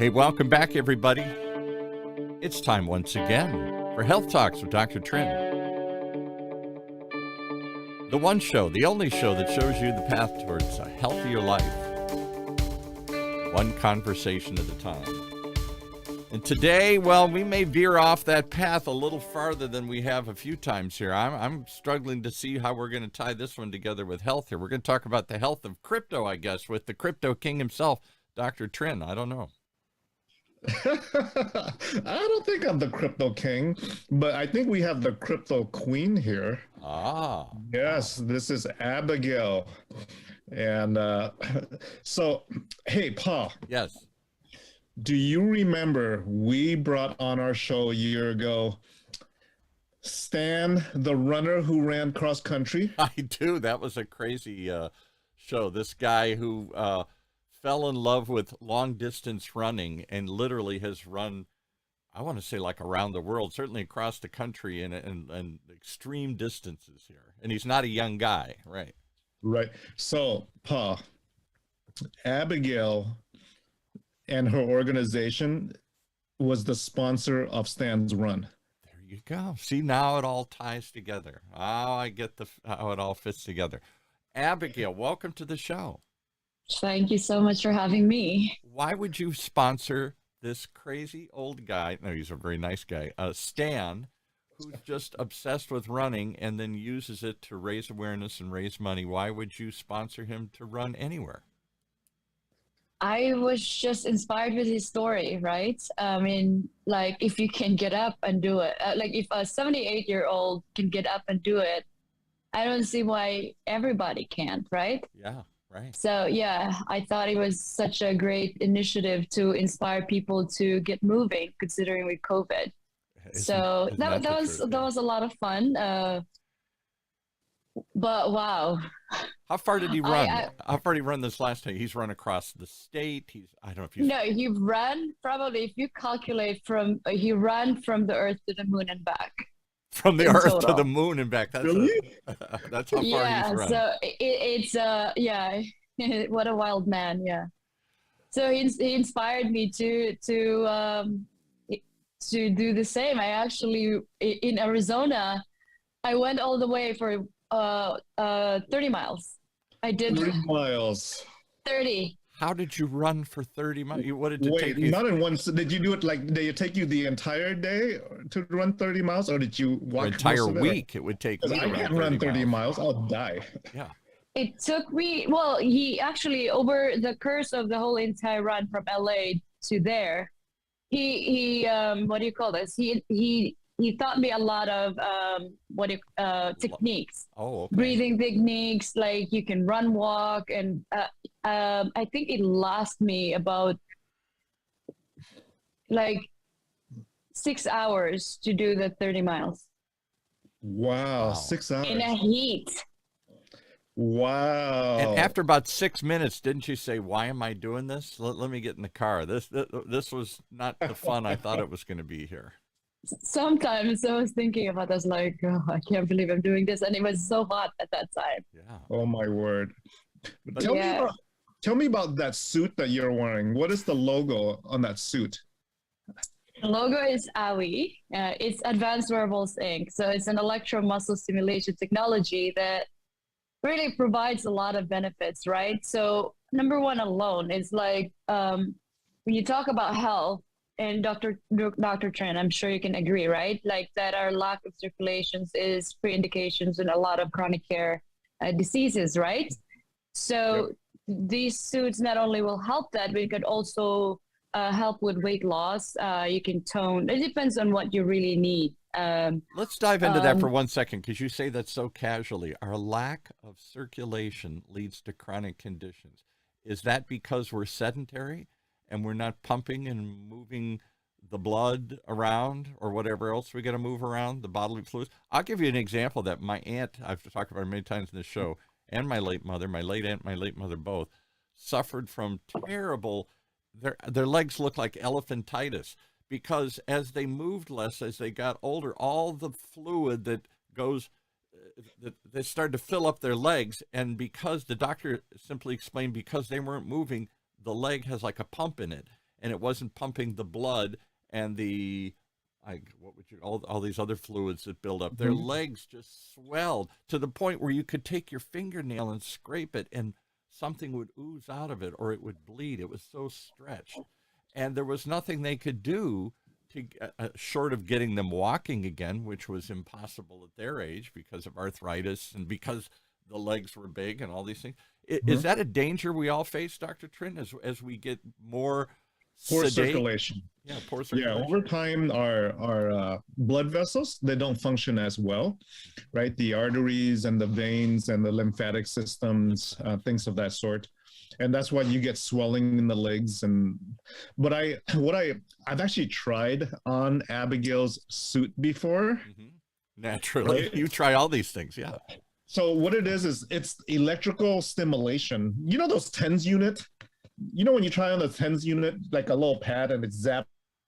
Hey, welcome back, everybody. It's time once again for Health Talks with Dr. Trinh. The one show, the only show that shows you the path towards a healthier life, one conversation at a time. And today, well, we may veer off that path a little farther than we have a few times here. I'm struggling to see how we're going to tie this one together with health here. We're going to talk about the health of crypto, I guess, with the crypto king himself, Dr. Trinh. I don't know. I don't think I'm the crypto king, but I think we have the crypto queen here. Ah. Yes, this is Abigail. And so, hey, Paul. Yes. Do you remember we brought on our show a year ago Stan, the runner who ran cross country? I do. That was a crazy show. This guy who fell in love with long distance running and literally has run, I want to say, like around the world, certainly across the country and extreme distances here. And he's not a young guy, right? Right. So, Paul, Abigail and her organization was the sponsor of Stan's run. There you go. See, now it all ties together. Oh, I get how it all fits together. Abigail, welcome to the show. Thank you so much for having me. Why would you sponsor this crazy old guy? No, he's a very nice guy. Stan, who's just obsessed with running and then uses it to raise awareness and raise money. Why would you sponsor him to run anywhere? I was just inspired with his story, right? I mean, like, if you can get up and do it, like if a 78-year-old can get up and do it, I don't see why everybody can't, right? Yeah, right. So, yeah, I thought it was such a great initiative to inspire people to get moving, considering with COVID. Isn't that was a lot of fun. But wow. How far did he run? How far did he run this last time? He's run across the state. I don't know if he's... No, he ran probably, if you calculate he ran from the Earth to the moon and back. From the Earth to the moon and back. That's really? That's how far he's run. So yeah, what a wild man. Yeah. So he inspired me to do the same. I actually, in Arizona, I went all the way for 30 miles. I did 30 miles. 30. How did you run for 30 miles? What did it take you? Not in one. Did you do it like, did it take you the entire day to run 30 miles, or did you walk an entire week? It would take me. I can't run 30 miles. I'll die. Yeah. It took me, well, he actually, over the course of the whole entire run from LA to there, he what do you call this? He taught me a lot of techniques. Oh, okay. Breathing techniques, like you can run, walk, and I think it lasted me about like 6 hours to do the 30 miles. Wow. 6 hours. In a heat. Wow. And after about 6 minutes, didn't you say, why am I doing this? Let me get in the car. This was not the fun I thought it was going to be here. Sometimes I was thinking about this, like, oh, I can't believe I'm doing this. And it was so hot at that time. Yeah. Oh, my word. Tell me about that suit that you're wearing. What is the logo on that suit? The logo is AWI. It's Advanced Wearables Inc. So it's an electromuscle stimulation technology that really provides a lot of benefits, right? So number one alone is like, when you talk about health, and Dr. Trinh, I'm sure you can agree, right? Like that our lack of circulations is pre-indications in a lot of chronic care diseases, right? So these suits not only will help that, but it could also help with weight loss. You can tone. It depends on what you really need. Let's dive into that for 1 second, because you say that so casually. Our lack of circulation leads to chronic conditions. Is that because we're sedentary and we're not pumping and moving the blood around or whatever else we got to move around, the bodily fluids? I'll give you an example that my aunt, I've talked about her many times in this show, and my late mother, my late aunt, my late mother both, suffered from terrible, their legs look like elephantitis, because as they moved less, as they got older, all the fluid that goes, they started to fill up their legs. And because the doctor simply explained, because they weren't moving, the leg has like a pump in it. and it wasn't pumping the blood and the what would you all these other fluids that build up. Their legs just swelled to the point where you could take your fingernail and scrape it and something would ooze out of it or it would bleed. It was so stretched, and there was nothing they could do to short of getting them walking again, which was impossible at their age because of arthritis and because the legs were big and all these things. Is that a danger we all face, Dr. Trinh, as we get more Poor sedate? circulation. Yeah, poor circulation. Yeah, over time, our blood vessels, they don't function as well, right? The arteries and the veins and the lymphatic systems, things of that sort. And that's why you get swelling in the legs. But I've actually tried on Abigail's suit before. Naturally, right? You try all these things, yeah. So what it is it's electrical stimulation. You know those TENS unit? You know when you try on the TENS unit, like a little pad and it zap,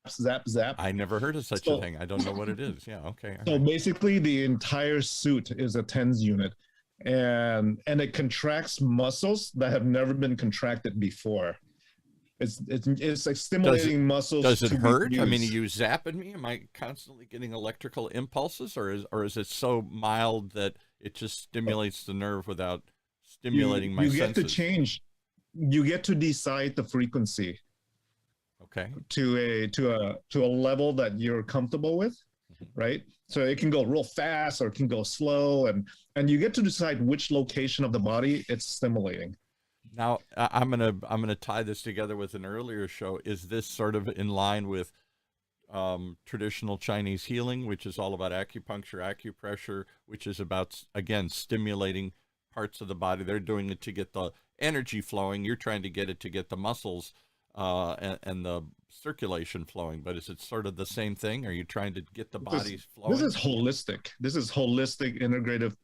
zap, zap? I never heard of such a thing. I don't know what it is. Yeah, okay. So basically the entire suit is a TENS unit. And it contracts muscles that have never been contracted before. It's like stimulating muscles. Does it hurt? I mean, are you zapping me? Am I constantly getting electrical impulses, or is it so mild that it just stimulates the nerve without stimulating my senses? You get to change. You get to decide the frequency. Okay. To a level that you're comfortable with, right? So it can go real fast or it can go slow, and you get to decide which location of the body it's stimulating. Now, I'm gonna tie this together with an earlier show. Is this sort of in line with traditional Chinese healing, which is all about acupuncture, acupressure, which is about, again, stimulating parts of the body? They're doing it to get the energy flowing. You're trying to get it to get the muscles and the circulation flowing. But is it sort of the same thing? Are you trying to get the bodies flowing? This is holistic. This is holistic integrative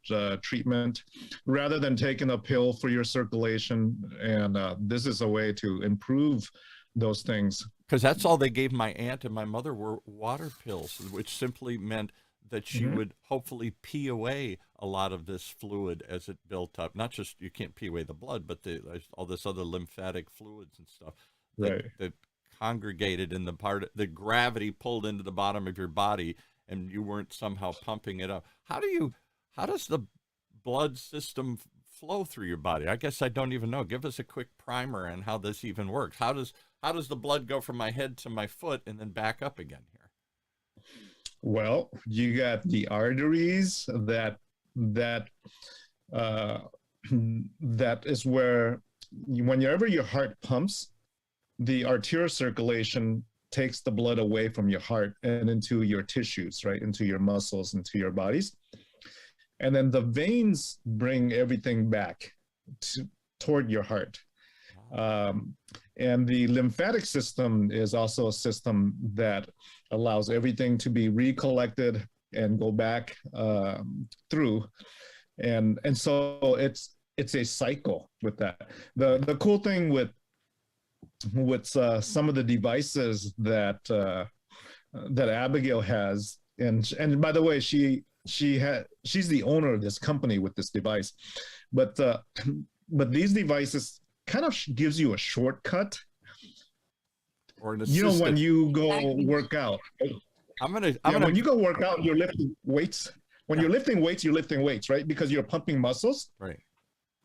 treatment rather than taking a pill for your circulation. And this is a way to improve those things. Because that's all they gave my aunt and my mother were water pills, which simply meant that she would hopefully pee away a lot of this fluid as it built up. Not just, you can't pee away the blood, but all this other lymphatic fluids and stuff that congregated in the gravity pulled into the bottom of your body, and you weren't somehow pumping it up. How does the blood system flow through your body? I guess I don't even know. Give us a quick primer on how this even works. How does the blood go from my head to my foot and then back up again here? Well, you got the arteries that is where whenever your heart pumps, the arterial circulation takes the blood away from your heart and into your tissues, right? Into your muscles, into your bodies. And then the veins bring everything back toward your heart. And the lymphatic system is also a system that allows everything to be recollected and go back through. And so it's a cycle with that. The cool thing with some of the devices that Abigail has, and by the way, she's the owner of this company with this device, but these devices kind of gives you a shortcut. Or when you go work out. When you go work out, you're lifting weights. When you're lifting weights, right? Because you're pumping muscles. Right.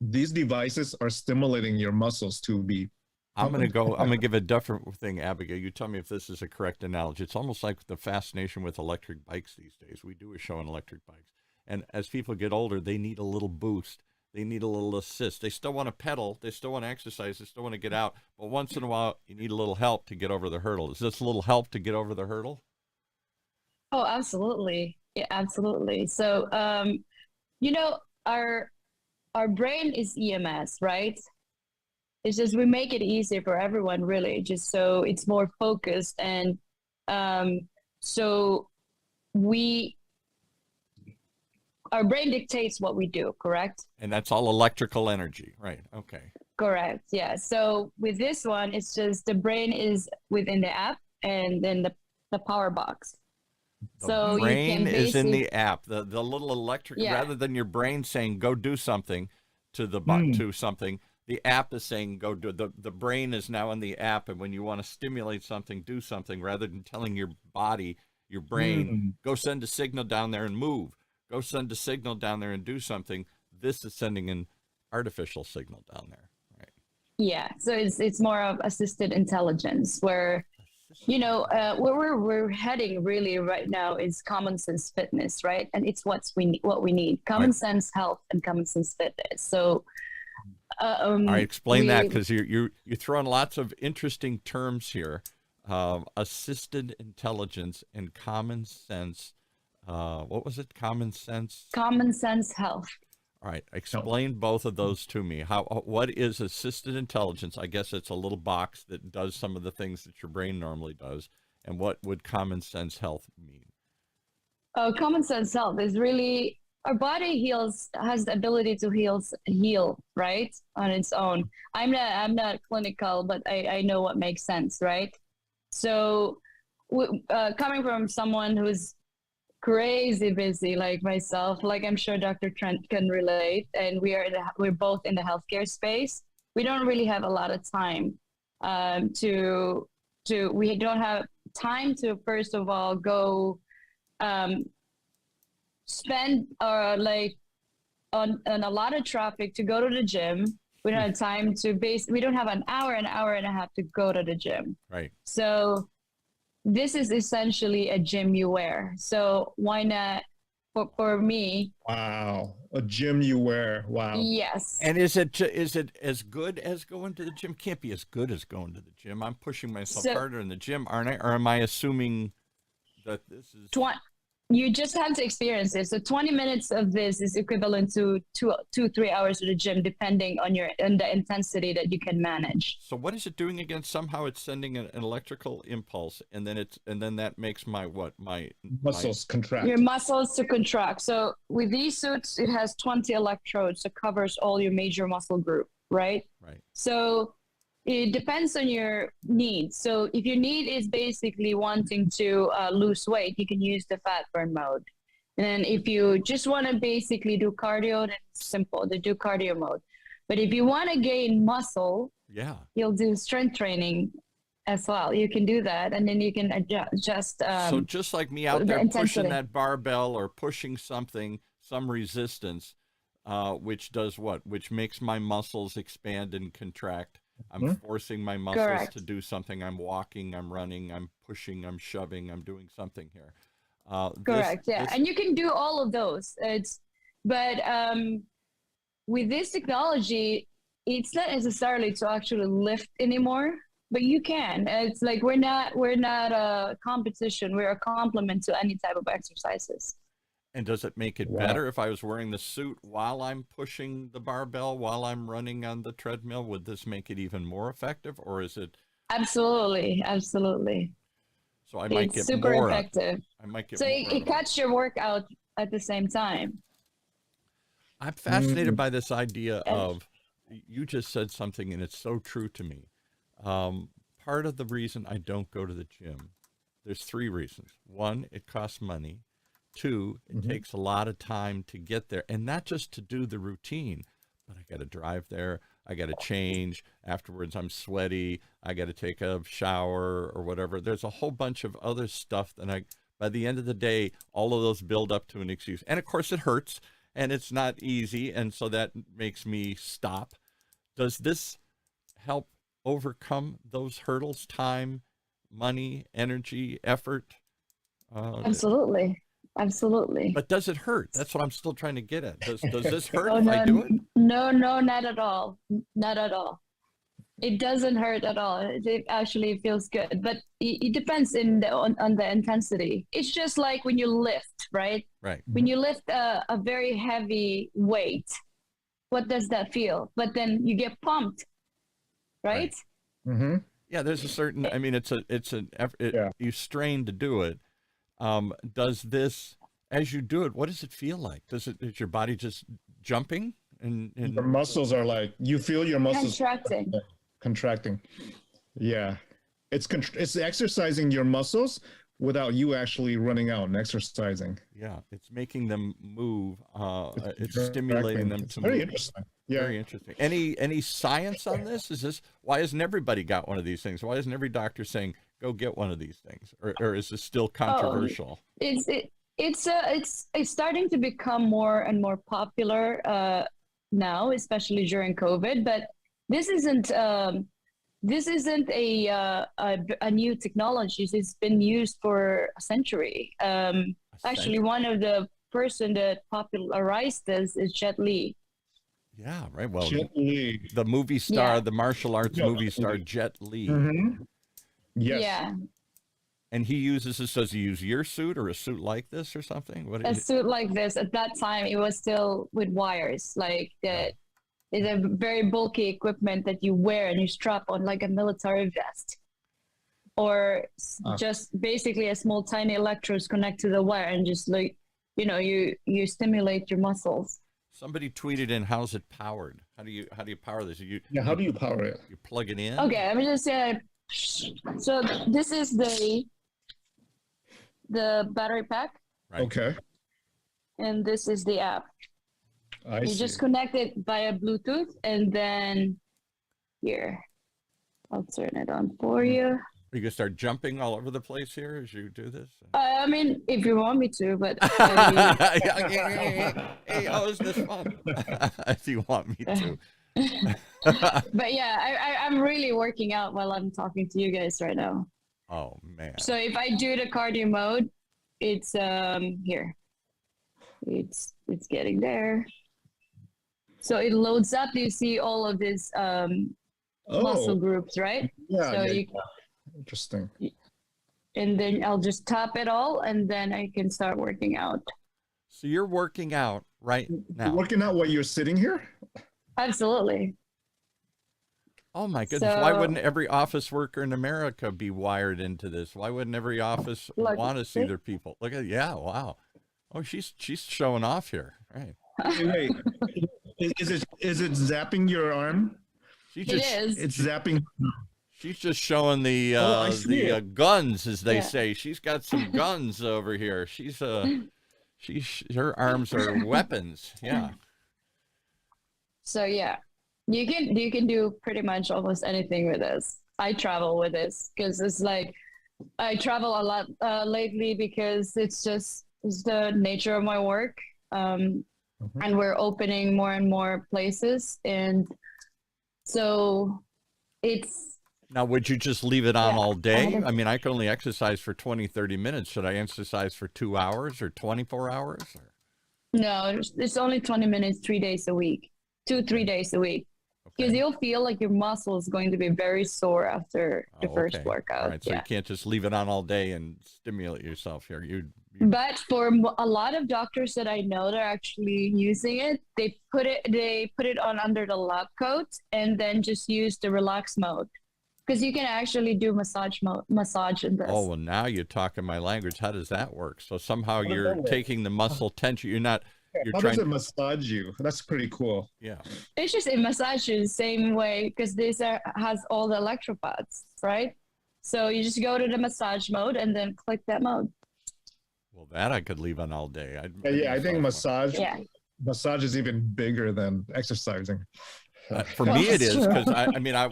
These devices are stimulating your muscles to be. I'm going to give a different thing, Abigail. You tell me if this is a correct analogy. It's almost like the fascination with electric bikes these days. We do a show on electric bikes. And as people get older, they need a little boost. They need a little assist. They still want to pedal. They still want to exercise. They still want to get out. But once in a while, you need a little help to get over the hurdle. Is this a little help to get over the hurdle? Oh, absolutely. Yeah, absolutely. So, our brain is EMS, right? It's just we make it easier for everyone, really, just so it's more focused. And so our brain dictates what we do, correct? And that's all electrical energy, right? Okay. Correct, yeah. So with this one, it's just the brain is within the app and then the power box. The brain is in the app, the little electric, rather than your brain saying, go do something to something, the app is saying go do the brain is now in the app, and when you want to stimulate something, do something, rather than telling your body, your brain, go send a signal down there and move, go send a signal down there and do something. This is sending an artificial signal down there, right? Yeah, so it's more of assisted intelligence, where where we're heading really right now is common sense fitness, right? And it's what we need: common sense health and common sense fitness. So I explain that, because you're throwing lots of interesting terms here. Assisted intelligence and common sense. What was it? Common sense? Common sense health. All right. Explain both of those to me. What is assisted intelligence? I guess it's a little box that does some of the things that your brain normally does. And what would common sense health mean? Common sense health is really, our body has the ability to heal, right, on its own. I'm not clinical, but I know what makes sense, right? So coming from someone who's crazy busy like myself, like I'm sure Dr. Trent can relate, and we're both in the healthcare space. We don't really have a lot of time we don't have time to, first of all, go spend on a lot of traffic to go to the gym. We don't have time we don't have an hour and a half to go to the gym. Right. So this is essentially a gym you wear. So why not, for me? Wow, a gym you wear. Wow. Yes. And is it as good as going to the gym? Can't be as good as going to the gym. I'm pushing myself harder in the gym, aren't I? Or am I assuming that this is... You just have to experience it. So 20 minutes of this is equivalent to 3 hours at the gym, depending on the intensity that you can manage. So what is it doing again? Somehow it's sending an electrical impulse, and then that makes my muscles contract. Your muscles to contract. So with these suits, it has 20 electrodes that covers all your major muscle group, right? Right. So it depends on your needs. So if your need is basically wanting to lose weight, you can use the fat burn mode. And then if you just want to basically do cardio, then it's simple to do cardio mode. But if you want to gain muscle, you'll do strength training as well. You can do that, and then you can adjust. So just like me out there pushing that barbell or pushing something, some resistance, which does what? Which makes my muscles expand and contract. I'm forcing my muscles to do something. I'm walking, I'm running, I'm pushing, I'm shoving, I'm doing something here. Correct. And you can do all of those. But with this technology, it's not necessarily to actually lift anymore, but you can. It's like we're not a competition. We're a complement to any type of exercises. And does it make it better if I was wearing the suit while I'm pushing the barbell, while I'm running on the treadmill? Would this make it even more effective, or is it? Absolutely. So I might get super more effective. I might get so more it cuts your workout at the same time. I'm fascinated by this idea of, you just said something, and it's so true to me. Part of the reason I don't go to the gym, there's 3 reasons. 1, it costs money. 2, it takes a lot of time to get there, and not just to do the routine, but I got to drive there. I got to change afterwards. I'm sweaty. I got to take a shower or whatever. There's a whole bunch of other stuff that by the end of the day, all of those build up to an excuse. And of course it hurts, and it's not easy. And so that makes me stop. Does this help overcome those hurdles? Time, money, energy, effort? Absolutely. But does it hurt? That's what I'm still trying to get at. Does this hurt if I do it? No, not at all. Not at all. It doesn't hurt at all. It actually feels good, but it depends on the intensity. It's just like when you lift, right? Right. When you lift a very heavy weight, what does that feel? But then you get pumped, right? Yeah, there's a certain. I mean, it's an effort. You strain to do it. Does this, as you do it, what does it feel like? Is your body just jumping? And your muscles are like, you feel your muscles contracting. Yeah. It's exercising your muscles without you actually running out and exercising. Yeah. It's making them move. It's stimulating them to move. Very interesting. Yeah. Very interesting. Any science on this? Why hasn't everybody got one of these things? Why isn't every doctor saying go get one of these things? Or is this still controversial? It's starting to become more and more popular now, especially during COVID. But this isn't a new technology. It's been used for a century. Actually, one of the person that popularized this is Jet Li. Yeah, right. Well, Jet Li. the movie star, Yeah. the martial arts movie star, Jet Li. Mm-hmm. Yes. Yeah, And he uses this. Does he use your suit or a suit like this or something? a suit like this. At that time, it was still with wires. Like that, it's a very bulky equipment that you wear and you strap on like a military vest, or just basically a small tiny electrodes connect to the wire and just like you stimulate your muscles. Somebody tweeted in, "How's it powered? How do you power this? How do you power it? You plug it in." Okay, I'm just saying. So this is the battery pack. Right. Okay. And this is the app. You just connect it via Bluetooth, and then here, I'll turn it on for you. Are you gonna start jumping all over the place here as you do this? I mean, if you want me to, but hey, how is this fun? If you want me to. But yeah, I'm really working out while I'm talking to you guys right now. Oh man. So if I do the cardio mode, it's here. It's getting there. So it loads up. You see all of these muscle groups, right? Yeah. So Interesting. And then I'll just tap it all, and then I can start working out. So you're working out right now. You're working out while you're sitting here? Absolutely. Oh my goodness. So, why wouldn't every office worker in America be wired into this? Why wouldn't every office want to see their people? Look at wow. Oh, she's showing off here. Right. Wait. Is it zapping your arm? It is. It's zapping. She's just showing the guns, as they say. She's got some guns over here. Her arms are weapons. Yeah. So yeah, you can do pretty much almost anything with this. I travel with this because it's like I travel a lot lately because it's the nature of my work. And we're opening more and more places, and so it's. Now, would you just leave it on all day? I mean, I can only exercise for 20, 30 minutes. Should I exercise for 2 hours or 24 hours? Or? No, it's only 20 minutes, 3 days a week, 3 days a week. Because you'll feel like your muscle is going to be very sore after the first workout. All right, so you can't just leave it on all day and stimulate yourself here. But for a lot of doctors that I know that are actually using it, they put it on under the lab coat and then just use the relax mode. Because you can actually do massage in this. Oh, well, now you're talking my language. How does that work? So somehow you're taking the muscle tension. You're not. How does it massage you? That's pretty cool. Yeah. It's just it massages the same way because this has all the electropods, right? So you just go to the massage mode and then click that mode. Well, that I could leave on all day. I think massage is even bigger than exercising. For me, it is because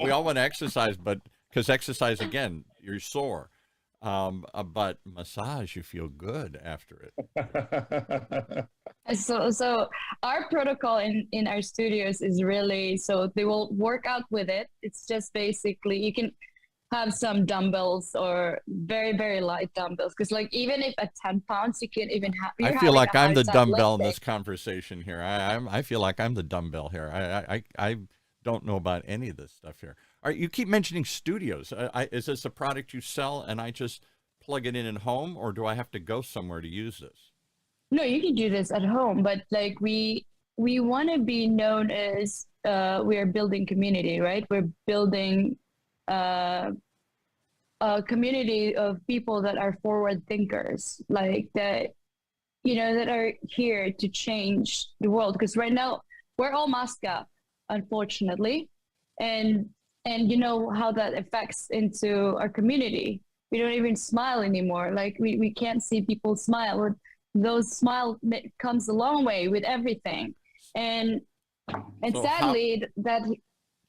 we all want to exercise, but because exercise again, you're sore. But massage, you feel good after it. So our protocol in our studios is really so they will work out with it. It's just basically you can have some dumbbells or very, very light dumbbells because like even if at 10 pounds you can even have. I feel like I'm the dumbbell in this conversation here. I feel like I'm the dumbbell here. I don't know about any of this stuff here. All right, you keep mentioning studios. Is this a product you sell and I just plug it in at home, or do I have to go somewhere to use this? No, you can do this at home, but like we want to be known as we are building community, right? We're building a community of people that are forward thinkers, like that, that are here to change the world. Because right now we're all masked up, unfortunately, and you know how that affects into our community. We don't even smile anymore. Like we can't see people smile. Those smile comes a long way with everything. And And So sadly,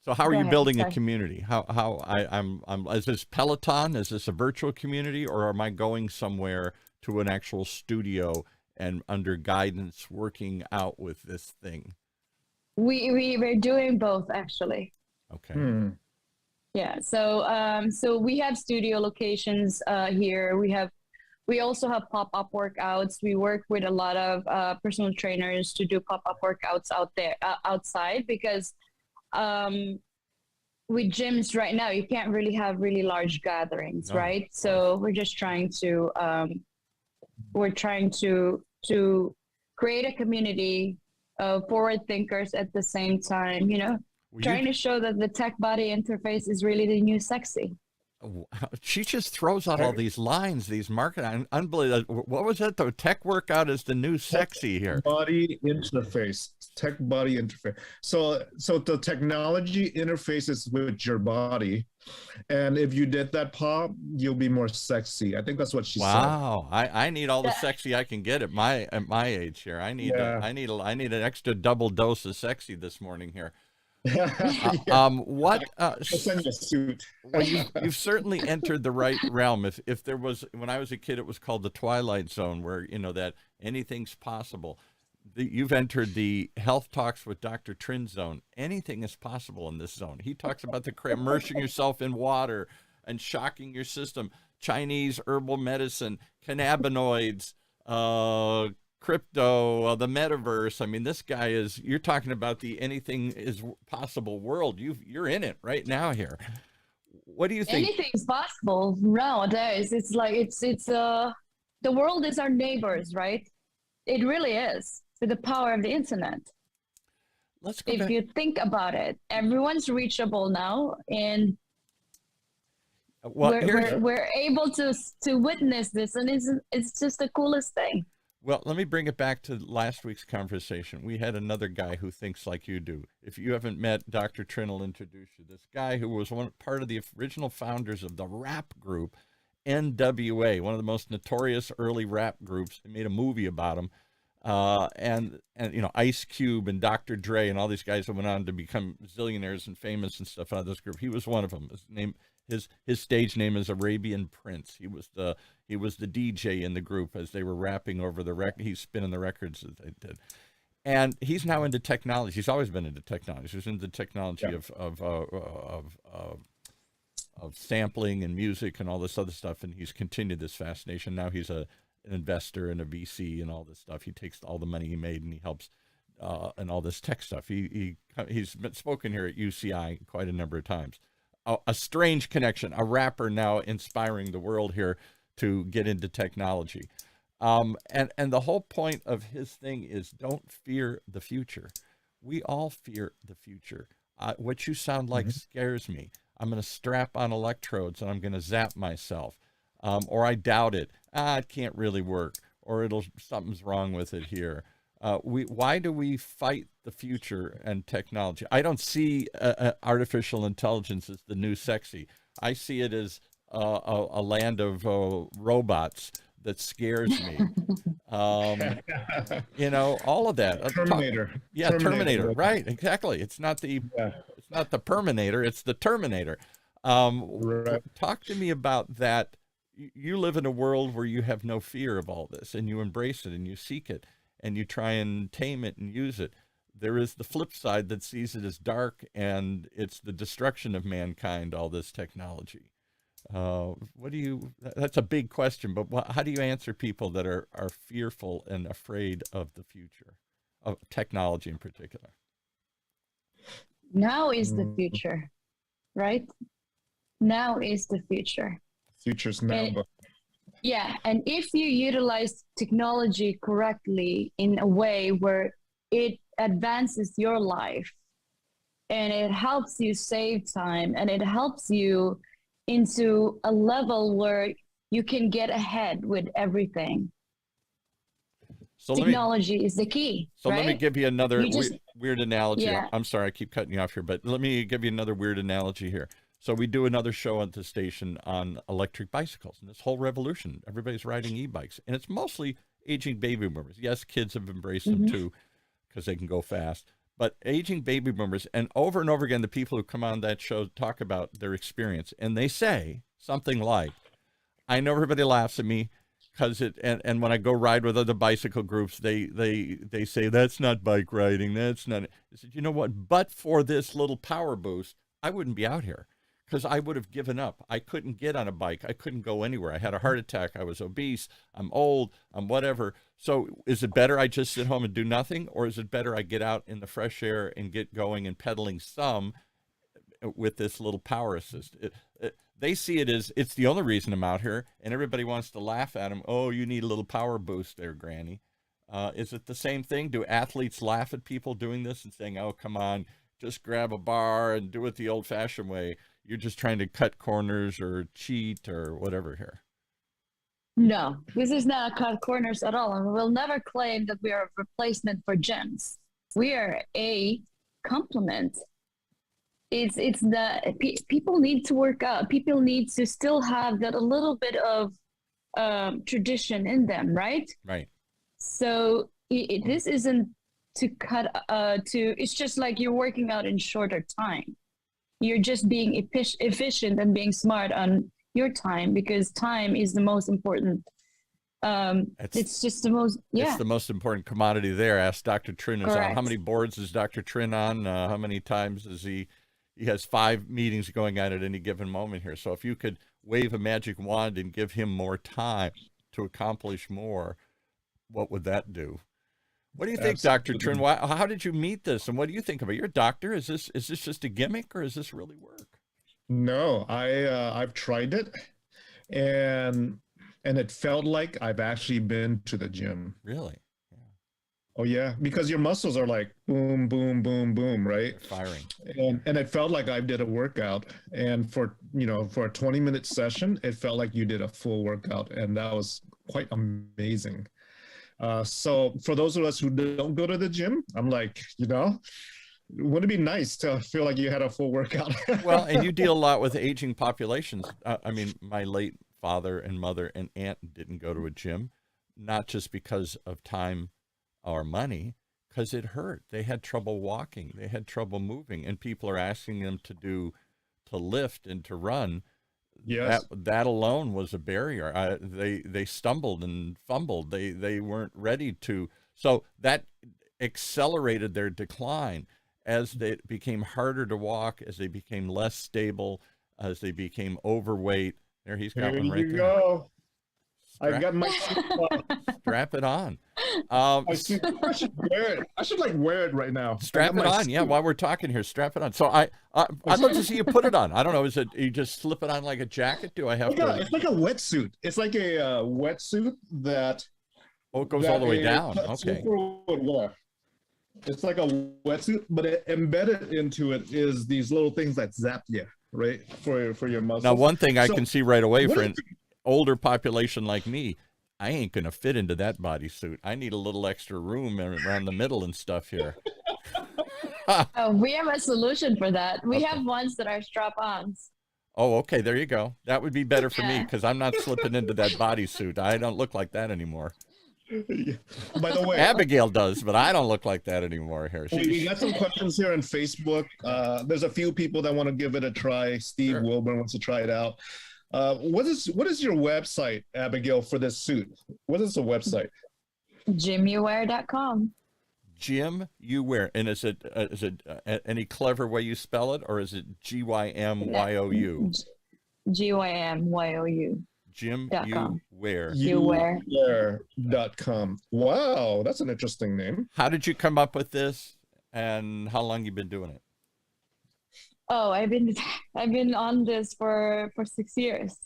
so how are go you ahead, building a sorry. community? I'm is this Peloton? Is this a virtual community, or am I going somewhere to an actual studio and under guidance working out with this thing? We're doing both actually. Okay. Hmm. Yeah. So we have studio locations here. We also have pop-up workouts. We work with a lot of personal trainers to do pop-up workouts out there outside because um, with gyms right now you can't really have really large gatherings, No, right? of course. So we're trying to create a community of forward thinkers at the same time, Well, you trying to show that the tech body interface is really the new sexy. she just throws out all these lines, these marketing, unbelievable. What was it? The tech workout is the new sexy here. Body interface, tech body interface. So the technology interfaces with your body, and if you did that, pop, you'll be more sexy. I think that's what she said. Wow, I need all the That- sexy I can get at my age here. I need Yeah. I need an extra double dose of sexy this morning here. Yeah. What I'll send you a suit. well, you've certainly entered the right realm. If there was, when I was a kid, it was called the Twilight Zone, where that anything's possible. You've entered the Health Talks with Dr. Trinh zone. Anything is possible in this zone. He talks about immersing yourself in water and shocking your system. Chinese herbal medicine, cannabinoids, crypto, the metaverse. I mean, this guy you're talking about the anything is possible world. You're in it right now here. What do you think? Anything's possible nowadays. It's like the world is our neighbors, right? It really is, with the power of the internet. Let's go If back. you think about it, everyone's reachable now, and Well, we're able to witness this, and it's just the coolest thing. well, let me bring it back to last week's conversation. We had another guy who thinks like you do. If you haven't met Dr. Trinh, will introduce you. This guy who was part of the original founders of the rap group NWA, one of the most notorious early rap groups. They made a movie about him. And Ice Cube and Dr. Dre and all these guys that went on to become zillionaires and famous and stuff out of this group. He was one of them. His stage name is Arabian Prince. He was the DJ in the group as they were rapping over the record. He's spinning the records that they did. And he's now into technology. He's always been into technology. He's into the technology of sampling and music and all this other stuff. And he's continued this fascination. Now he's an investor and a VC and all this stuff. He takes all the money he made and he helps and all this tech stuff. He's been spoken here at UCI quite a number of times. A strange connection, a rapper now inspiring the world here to get into technology. And the whole point of his thing is don't fear the future. We all fear the future. What you sound like scares me. I'm going to strap on electrodes and I'm going to zap myself. Or I doubt it. It can't really work. Or something's wrong with it here. Why do we fight the future and technology? I don't see artificial intelligence as the new sexy. I see it as a land of robots that scares me. All of that. Terminator. Terminator. Right, exactly. It's not the Perminator. It's the Terminator. Right. Talk to me about that. You live in a world where you have no fear of all this, and you embrace it, and you seek it, and you try and tame it and use it. There is the flip side that sees it as dark, and it's the destruction of mankind, all this technology. That's a big question, but how do you answer people that are fearful and afraid of the future, of technology in particular? Now is the future, right? Now is the future. Future's now. Yeah, and if you utilize technology correctly in a way where it advances your life and it helps you save time and it helps you into a level where you can get ahead with everything. So technology is the key. So right? let me give you another weird analogy. Yeah. I'm sorry, I keep cutting you off here, but let me give you another weird analogy here. So we do another show at the station on electric bicycles and this whole revolution. Everybody's riding e-bikes, and it's mostly aging baby boomers. Yes, kids have embraced them too because they can go fast. But aging baby boomers, and over again, the people who come on that show talk about their experience, and they say something like, I know everybody laughs at me because and when I go ride with other bicycle groups, they say, that's not bike riding. That's not. I said, you know what? But for this little power boost, I wouldn't be out here because I would have given up. I couldn't get on a bike. I couldn't go anywhere. I had a heart attack. I was obese. I'm old. I'm whatever. So is it better I just sit home and do nothing? Or is it better I get out in the fresh air and get going and pedaling some with this little power assist? They see it as it's the only reason I'm out here, and everybody wants to laugh at them. Oh, you need a little power boost there, Granny. Is it the same thing? Do athletes laugh at people doing this and saying, oh, come on, just grab a bar and do it the old-fashioned way? You're just trying to cut corners or cheat or whatever here. No, this is not cut corners at all. And we'll never claim that we are a replacement for gyms. We are a complement. It's the people need to work out. People need to still have that a little bit of tradition in them, right? Right. So this isn't to cut it's just like you're working out in shorter time. You're just being efficient and being smart on your time, because time is the most important. It's just the most, It's the most important commodity there. Ask Dr. Trinh is on. How many boards is Dr. Trinh on? How many times is he has 5 meetings going on at any given moment here. So if you could wave a magic wand and give him more time to accomplish more, what would that do? What do you think, Dr. Trinh? How did you meet this, and what do you think of it? You're a doctor. Is this just a gimmick, or is this really work? No, I've tried it, and it felt like I've actually been to the gym. Really? Oh yeah, because your muscles are like boom, boom, boom, boom, right? They're firing. And it felt like I did a workout. And for a 20-minute session, it felt like you did a full workout, and that was quite amazing. So for those of us who don't go to the gym, I'm like, wouldn't it be nice to feel like you had a full workout? Well, and you deal a lot with aging populations. I mean, my late father and mother and aunt didn't go to a gym, not just because of time or money, because it hurt. They had trouble walking. They had trouble moving, and people are asking them to lift and to run. Yes. That alone was a barrier. They stumbled and fumbled. They weren't ready to. So that accelerated their decline as they became harder to walk, as they became less stable, as they became overweight. There, he's got one right there. Here you go. I got my strap it on. I should wear it. I should wear it right now. Strap it on, yeah. While we're talking here, strap it on. So I'd love to see you put it on. I don't know. Is it you just slip it on like a jacket? Do I have to? It's like a wetsuit. It's like a wetsuit that. Oh, it goes all the way down. Okay. It's like a wetsuit, but embedded into it is these little things that zap you, right, for your muscles. Now, one thing I can see right away for an older population like me, I ain't going to fit into that bodysuit. I need a little extra room around the middle and stuff here. We have a solution for that. We have ones that are strap-ons. Oh, okay. There you go. That would be better for me because I'm not slipping into that bodysuit. I don't look like that anymore. By the way, Abigail does, but I don't look like that anymore here. We got some questions here on Facebook. There's a few people that want to give it a try. Steve Wilburn wants to try it out. What is your website, Abigail, for this suit? What is the website? gymuwear.com. Jim you wear, and is it any clever way you spell it, or is it GYMYOU? GYMYOU. Jim you wear. Youwear.com. Wow, that's an interesting name. How did you come up with this, and how long you been doing it? Oh, I've been on this for 6 years.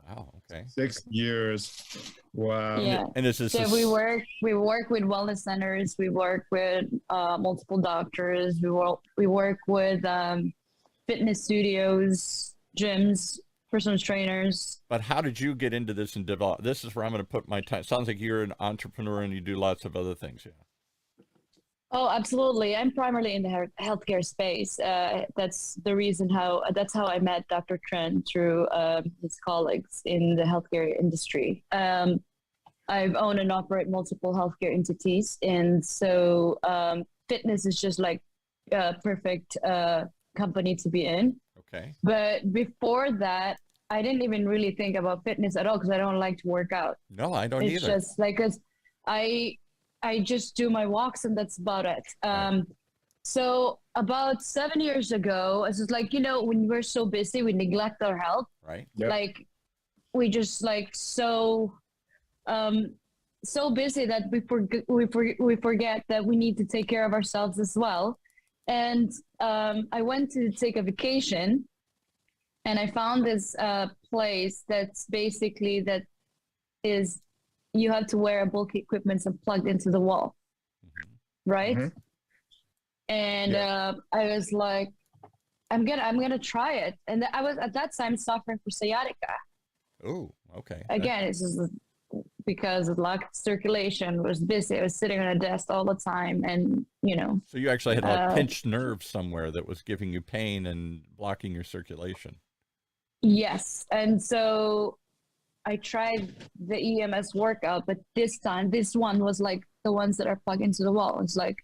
Wow. Okay. 6 years. Wow. Yeah. And this is we work with wellness centers. We work with multiple doctors. We work with fitness studios, gyms, personal trainers. But how did you get into this and develop? This is where I'm going to put my time. Sounds like you're an entrepreneur and you do lots of other things. Yeah. Oh, absolutely. I'm primarily in the healthcare space. That's the reason that's how I met Dr. Trinh through his colleagues in the healthcare industry. I've owned and operate multiple healthcare entities. And so fitness is just like perfect company to be in. Okay. But before that, I didn't even really think about fitness at all because I don't like to work out. No, I don't It's either. just like, 'cause I just do my walks and that's about it. Right. So about 7 years ago, it's just like, when we're so busy, we neglect our health. Right. Yep. Like we just like so busy that we forget that we need to take care of ourselves as well. And I went to take a vacation, and I found this place that's basically that is you have to wear a bulky equipment and plugged into the wall, right? Mhm. And I was like, I'm gonna try it. And I was at that time suffering from sciatica. Oh, okay. Again, it's just because of lack of circulation, was busy. I was sitting on a desk all the time, and So you actually had a pinched nerve somewhere that was giving you pain and blocking your circulation. yes. And so I tried the EMS workout, but this one was like the ones that are plugged into the wall. It's like,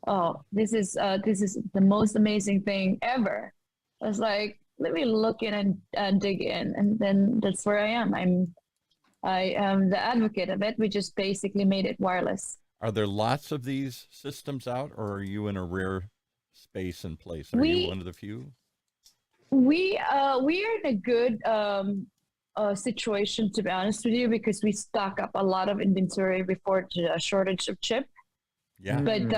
oh, this is the most amazing thing ever. I was like, let me look in and dig in, and then that's where I am. I am the advocate of it. We just basically made it wireless. Are there lots of these systems out, or are you in a rare space and place? Are you one of the few? We are in a good situation, to be honest with you, because we stock up a lot of inventory before the shortage of chip. Yeah. But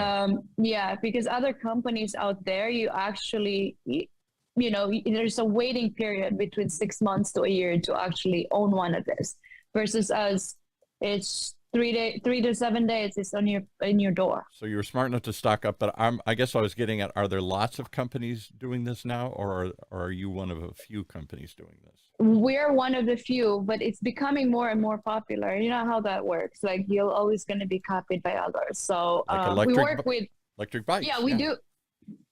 because other companies out there, you actually, there's a waiting period between 6 months to a year to actually own one of this. Versus us, it's 3 to 7 days. It's on in your door. So you were smart enough to stock up, but I guess I was getting at: are there lots of companies doing this now, or are you one of a few companies doing this? We're one of the few, but it's becoming more and more popular. You know how that works. Like you're always going to be copied by others. So Like we work with electric bikes. Yeah, we do.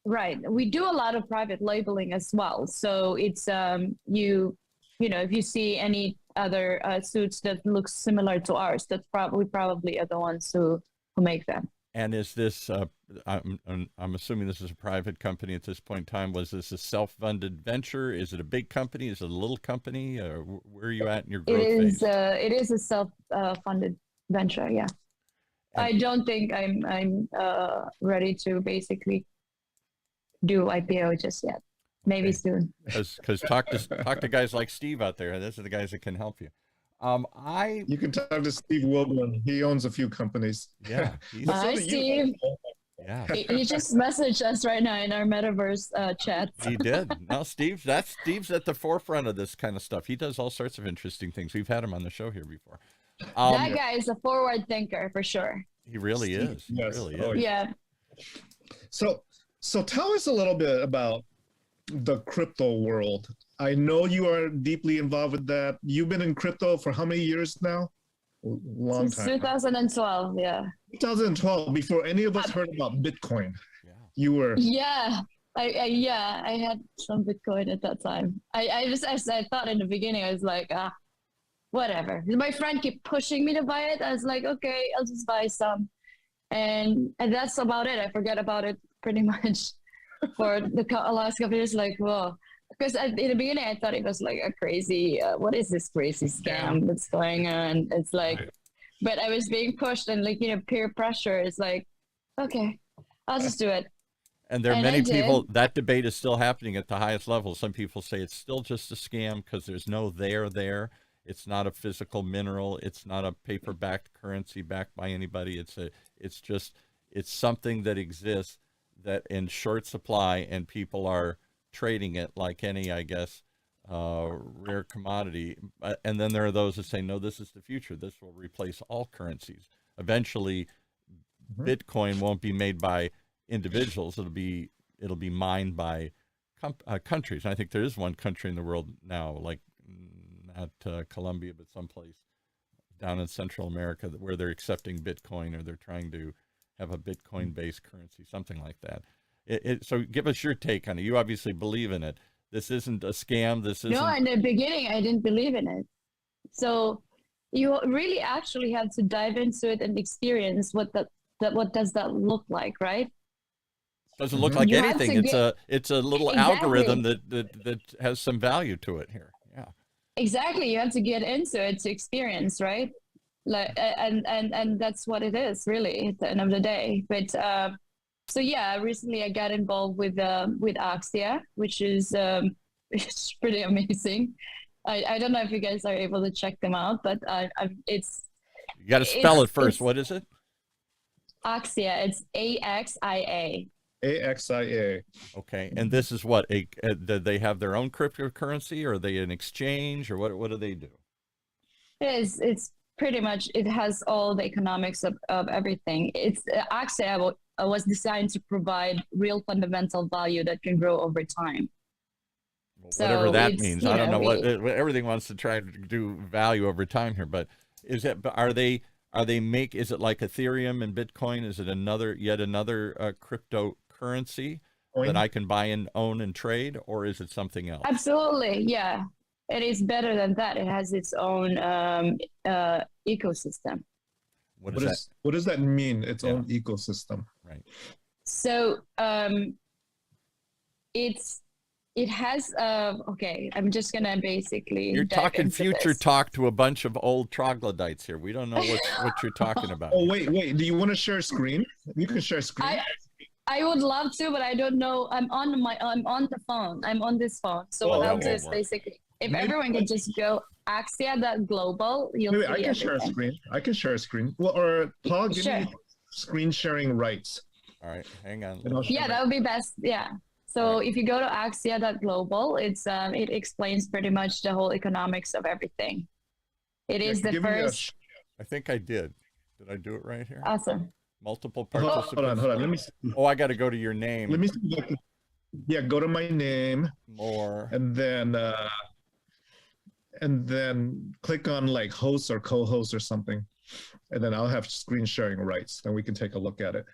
Right, we do a lot of private labeling as well. So it's if you see any other suits that look similar to ours, that's probably are the ones who make them. And is this? I'm assuming this is a private company at this point in time. Was this a self-funded venture? Is it a big company? Is it a little company? Where are you at in your growth phase? It is a self-funded venture. Yeah, and I don't think I'm ready to basically do IPO just yet. Maybe soon. Because talk to guys like Steve out there. Those are the guys that can help you. You can talk to Steve Wilburn. He owns a few companies. Yeah. Hi, Steve. Yeah. He just messaged us right now in our metaverse chat. He did. No, Steve's at the forefront of this kind of stuff. He does all sorts of interesting things. We've had him on the show here before. That guy is a forward thinker for sure. He really is. He Yes. really Oh, is. Yeah. So tell us a little bit about the crypto world. I know you are deeply involved with that. You've been in crypto for how many years now? Long Since time. 2012, yeah. 2012, before any of us heard about Bitcoin. Yeah. You were. Yeah. I had some Bitcoin at that time. I thought in the beginning, I was like, whatever. My friend kept pushing me to buy it. I was like, okay, I'll just buy some. And that's about it. I forget about it pretty much for the last couple of years. Like, whoa. Because in the beginning, I thought it was like a crazy, what is this crazy scam that's going on? It's like, Right. But I was being pushed and peer pressure. It's like, okay, I'll just do it. And there are And many I did. people, that debate is still happening at the highest level. Some people say it's still just a scam because there's no there. It's not a physical mineral. It's not a paper-backed currency backed by anybody. It's something that exists that in short supply, and people are trading it like any, I guess, rare commodity. And then there are those that say, no, this is the future. This will replace all currencies. Eventually, Bitcoin won't be made by individuals. It'll be mined by countries. And I think there is one country in the world now, like not Colombia, but someplace down in Central America where they're accepting Bitcoin, or they're trying to have a Bitcoin-based currency, something like that. So give us your take on it. You obviously believe in it. This isn't a scam. This isn't. No, in the beginning, I didn't believe in it. So you really actually have to dive into it and experience what does that look like, right? Doesn't look like You have anything. to It's a little Exactly. algorithm that has some value to it here. Yeah. Exactly. You have to get into it to experience, right? Like, and that's what it is really at the end of the day. But so yeah, recently I got involved with Axia, which is it's pretty amazing. I don't know if you guys are able to check them out, but it's You got to spell it first. it's What is it? Axia. It's AXIA. AXIA. Okay. And this is what do they have their own cryptocurrency, or are they an exchange, or what do they do? It's pretty much, it has all the economics of everything. It's Axia was designed to provide real fundamental value that can grow over time. Whatever So that it's, means. you I don't know know, what everything wants to try to do value over time here, but is it? But are they is it like Ethereum and Bitcoin? Is it yet another cryptocurrency that I can buy and own and trade, or is it something else? Absolutely, yeah. It is better than that. It has its own ecosystem. What is that? What does that mean? Its Yeah. own ecosystem. Right. So it has okay, I'm just gonna basically You're dive talking into future this. talk to a bunch of old troglodytes here. We don't know what you're talking about. Oh wait. Do you want to share screen? You can share screen. I would love to, but I don't know. I'm on the phone. I'm on this phone. So Oh, what that I'll do won't is work. basically, if Maybe- everyone can just go axia.global, you'll Wait, see I can share a everything. screen. I can share a screen. Well, or Paul, give Sure. me screen sharing rights. All right, hang on. And I'll share Yeah, my- that would be best. Yeah. So if you go to axia.global, it explains pretty much the whole economics of everything. It Yeah, is the give me a first. I think I did. Did I do it right here? Awesome. Multiple Hold participants. on. Let me see. Oh, I got to go to your name. Let me see. Yeah, go to my name More. and then click on like host or co-host or something, and then I'll have screen sharing rights. Then we can take a look at it.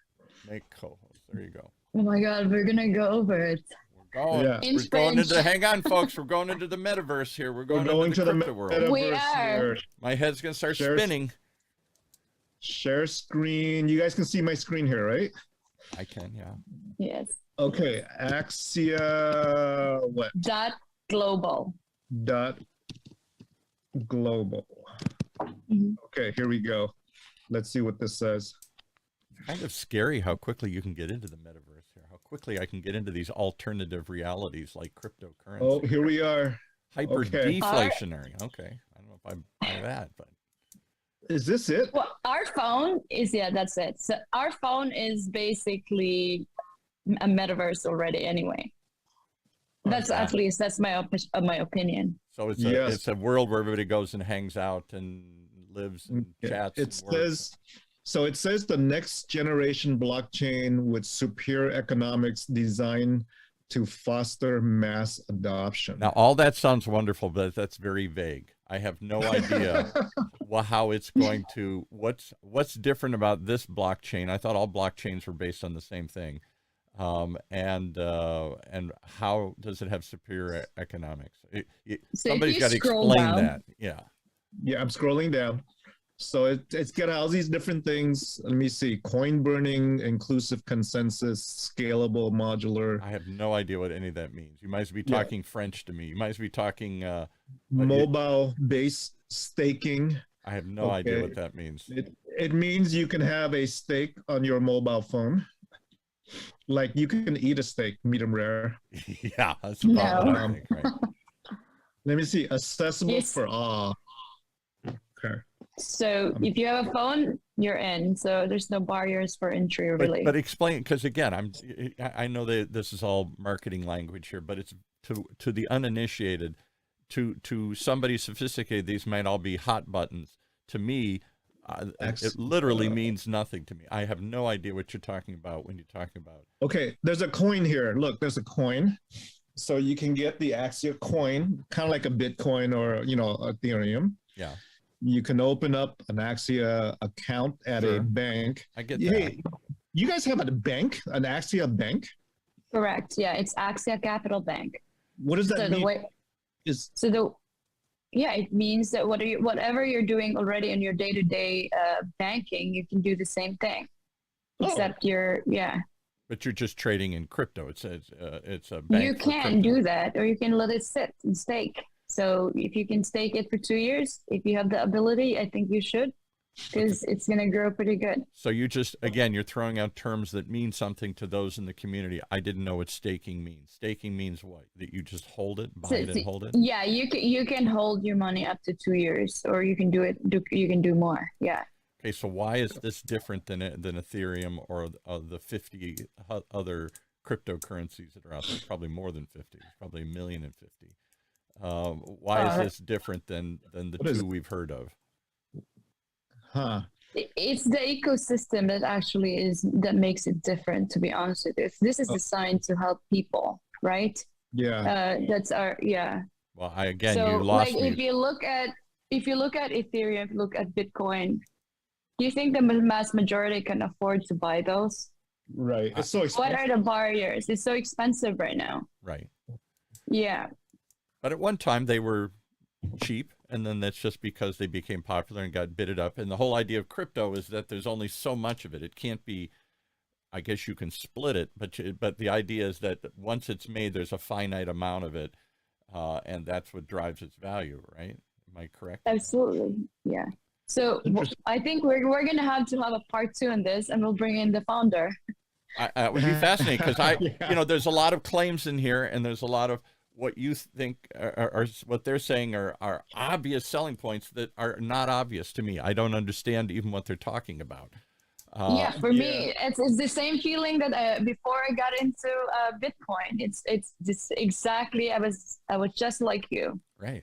Make co-host. There you go. Oh my God, we're gonna go over it. We're going. Yeah. In We're going French. into. Hang on, folks. We're going into the metaverse here. We're We're going, going into to the the crypto world. metaverse We are. here. My head's gonna start Share- spinning. Share screen. You guys can see my screen here, right? I can. Yeah. Yes. Okay. Axia what? .global. Dot global. Mhm. Okay, here we go. Let's see what this says. Kind of scary how quickly you can get into the metaverse here. How quickly I can get into these alternative realities like cryptocurrency. Oh, here we are. Hyper okay. deflationary. Okay. I don't know if I buy that, but Is this it? Well, our phone is, yeah, that's it. So our phone is basically a metaverse already anyway. That's Okay. at least that's my opinion. so Yes. it's a world where everybody goes and hangs out and lives and Yeah, chats. It and works. says so. It says the next generation blockchain with superior economics designed to foster mass adoption. Now, all that sounds wonderful, but that's very vague. I have no idea how it's going to. What's different about this blockchain? I thought all blockchains were based on the same thing, and how does it have superior economics? So if Somebody's you got to scroll explain down- that. Yeah. Yeah, I'm scrolling down. So it's got all these different things. Let me see: coin burning, inclusive consensus, scalable, modular, I have no idea what any of that means. You might as well be Yeah. talking French to me. You might as well be talking. mobile-based staking. I have no idea Okay. what that means. It means you can have a steak on your mobile phone. Like you can eat a steak, medium rare. Yeah, that's about what I No. think. Right. Let me see. Accessible Yes. for all. Okay. So if you have a phone, you're in. So there's no barriers for entry, really. But explain, because again, I know that this is all marketing language here, but it's to the uninitiated, to somebody sophisticated, these might all be hot buttons. To me, it literally means nothing to me. I have no idea what you're talking about when you're talking about. Okay. There's a coin here. Look, there's a coin. So you can get the Axia coin, kind of like a Bitcoin or Ethereum. Yeah, You can open up an Axia account at Sure. a bank. I get that. Hey, you guys have a bank, an Axia bank? Correct. Yeah, it's Axia Capital Bank. What does that So the mean? way, Is yeah, it means that whatever you're doing already in your day-to-day banking, you can do the same thing, Oh. except yeah. But you're just trading in crypto. It's a bank. You for can crypto. do that, or you can let it sit and stake. So if you can stake it for 2 years, if you have the ability, I think you should, because it's going to grow pretty good. So you just, again, you're throwing out terms that mean something to those in the community. I didn't know what staking means. Staking means what? That you just hold it, buy it, and hold it. Yeah, you can hold your money up to 2 years, or you can you can do more. Yeah. Okay, so why is this different than Ethereum or the 50 other cryptocurrencies that are out there? Probably more than 50. Probably 1,050,000. Why is this different than the two we've heard of? Huh. It's the ecosystem that actually that makes it different. To be honest with you, this is designed to help people, right? Yeah. That's our yeah. Well, you lost like me. if you look at Ethereum, look at Bitcoin. Do you think the mass majority can afford to buy those? Right. It's so expensive. What are the barriers? It's so expensive right now. Right. Yeah. But at one time they were cheap, and then that's just because they became popular and got bidded up. And the whole idea of crypto is that there's only so much of it. It can't be, I guess you can split it, but the idea is that once it's made, there's a finite amount of it, and that's what drives its value, right? Am I correct? Absolutely. Yeah. So I think we're going to have a part 2 on this, and we'll bring in the founder. It would be fascinating because there's a lot of claims in here, and there's a lot of what you think are what they're saying are obvious selling points that are not obvious to me. I don't understand even what they're talking about. For me, it's the same feeling that before I got into Bitcoin. It's this exactly. I was just like you.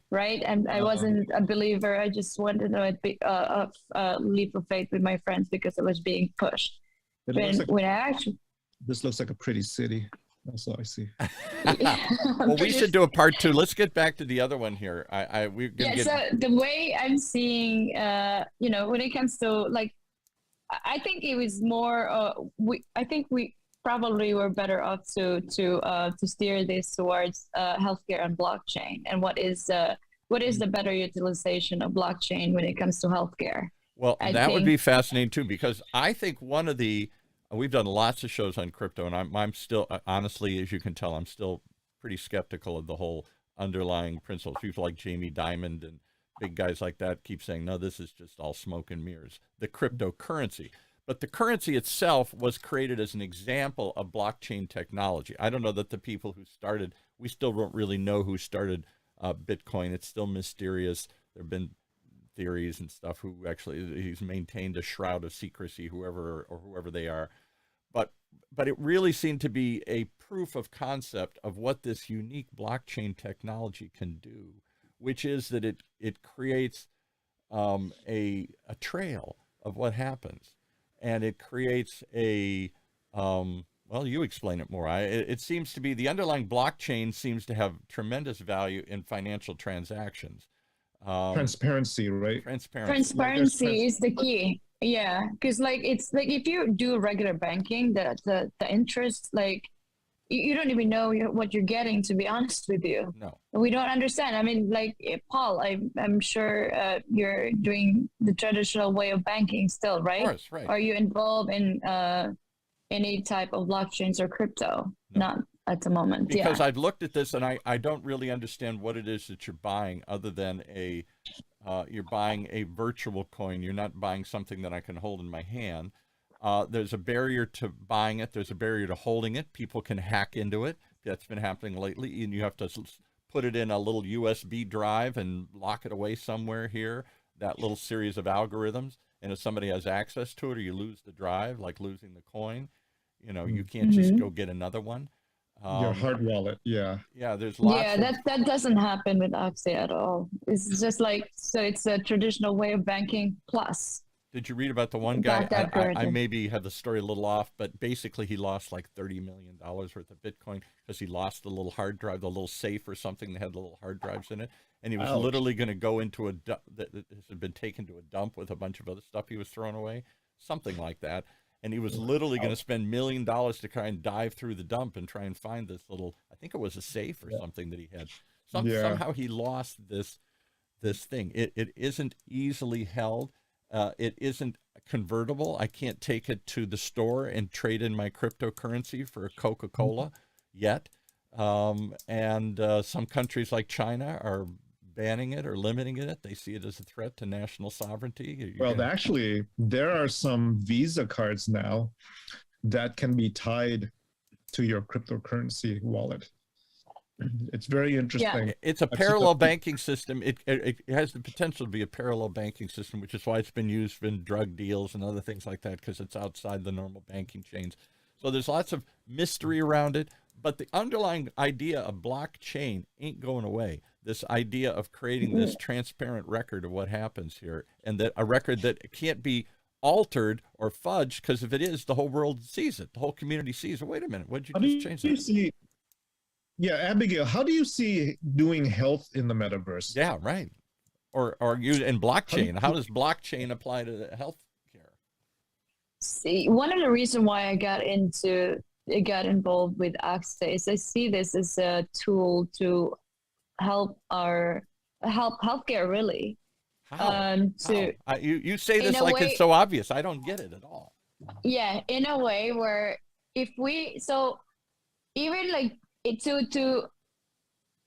Right. And I wasn't a believer. I just wanted a leap of faith with my friends because I was being pushed. This looks like a pretty city. That's all I see. Well, we should do a part 2. Let's get back to the other one here. So the way I'm seeing, when it comes to like, I think it was more. I think we probably were better off to steer this towards healthcare and blockchain. And what is the better utilization of blockchain when it comes to healthcare? Well, that would be fascinating too, because I think we've done lots of shows on crypto, and I'm still, honestly, as you can tell, I'm still pretty skeptical of the whole underlying principles. People like Jamie Dimon and big guys like that keep saying, no, this is just all smoke and mirrors, the cryptocurrency. But the currency itself was created as an example of blockchain technology. I don't know that the people who started, we still don't really know who started Bitcoin. It's still mysterious. There have been theories and stuff who actually, he's maintained a shroud of secrecy, whoever they are. But it really seemed to be a proof of concept of what this unique blockchain technology can do, which is that it creates a trail of what happens. And it creates well, you explain it more. It seems to be the underlying blockchain seems to have tremendous value in financial transactions. Transparency, right? Transparency is the key. Yeah, because it's like if you do regular banking, the interest, like you don't even know what you're getting, to be honest with you. No, we don't understand. I mean, like Paul, I'm sure you're doing the traditional way of banking still, right? Of course, right. Are you involved in any type of blockchains or crypto? No. Not at the moment. Because I've looked at this and I don't really understand what it is that you're buying, other than you're buying a virtual coin. You're not buying something that I can hold in my hand. There's a barrier to buying it. There's a barrier to holding it. People can hack into it. That's been happening lately. And you have to put it in a little USB drive and lock it away somewhere here, that little series of algorithms. And if somebody has access to it, or you lose the drive, like losing the coin, you can't just go get another one. Your hard wallet. Yeah. Yeah. There's lots. Yeah, that doesn't happen with Oxy at all. It's just like, so it's a traditional way of banking plus. Did you read about the one guy? I maybe had the story a little off, but basically he lost like $30 million worth of Bitcoin because he lost the little hard drive, the little safe or something that had the little hard drives in it. And he was literally going to go into that had been taken to a dump with a bunch of other stuff he was throwing away, something like that. And he was literally going to spend $1 million to try and dive through the dump and try and find this little, I think it was a safe or something that he had. Somehow he lost this thing. It isn't easily held. It isn't convertible. I can't take it to the store and trade in my cryptocurrency for a Coca-Cola yet. And some countries like China are banning it or limiting it. They see it as a threat to national sovereignty. Well, actually, there are some Visa cards now that can be tied to your cryptocurrency wallet. It's very interesting. Yeah. It's a parallel banking system. It has the potential to be a parallel banking system, which is why it's been used in drug deals and other things like that, because it's outside the normal banking chains. So there's lots of mystery around it, but the underlying idea of blockchain ain't going away. This idea of creating this transparent record of what happens here, and that a record that can't be altered or fudged, because if it is, the whole world sees it. The whole community sees it. Wait a minute, what did you just change that? Yeah, Abigail, how do you see doing health in the metaverse? Yeah, right. Or you in blockchain. How does blockchain apply to health care? See, one of the reasons why I got involved with AXA is I see this as a tool to help healthcare really. How? You say this like it's so obvious. I don't get it at all. Yeah, in a way where even like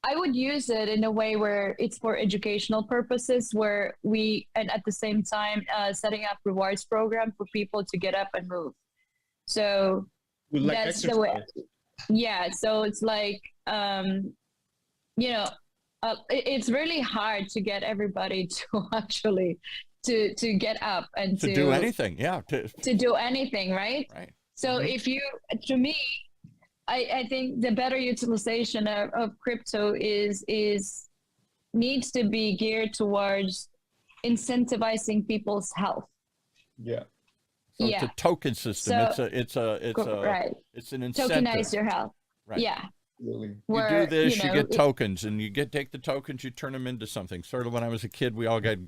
I would use it in a way where it's for educational purposes, and at the same time setting up rewards program for people to get up and move. So that's exercise. The way. Yeah, so it's like it's really hard to get everybody to actually to get up and to do anything. Yeah, to do anything, right? Right. So to me, I think the better utilization of crypto needs to be geared towards incentivizing people's health. Yeah. So it's a token system. So, it's an incentive. Tokenize your health. Right. Yeah. Really. You do this, you get tokens, and you take the tokens, you turn them into something. Sort of when I was a kid, we all got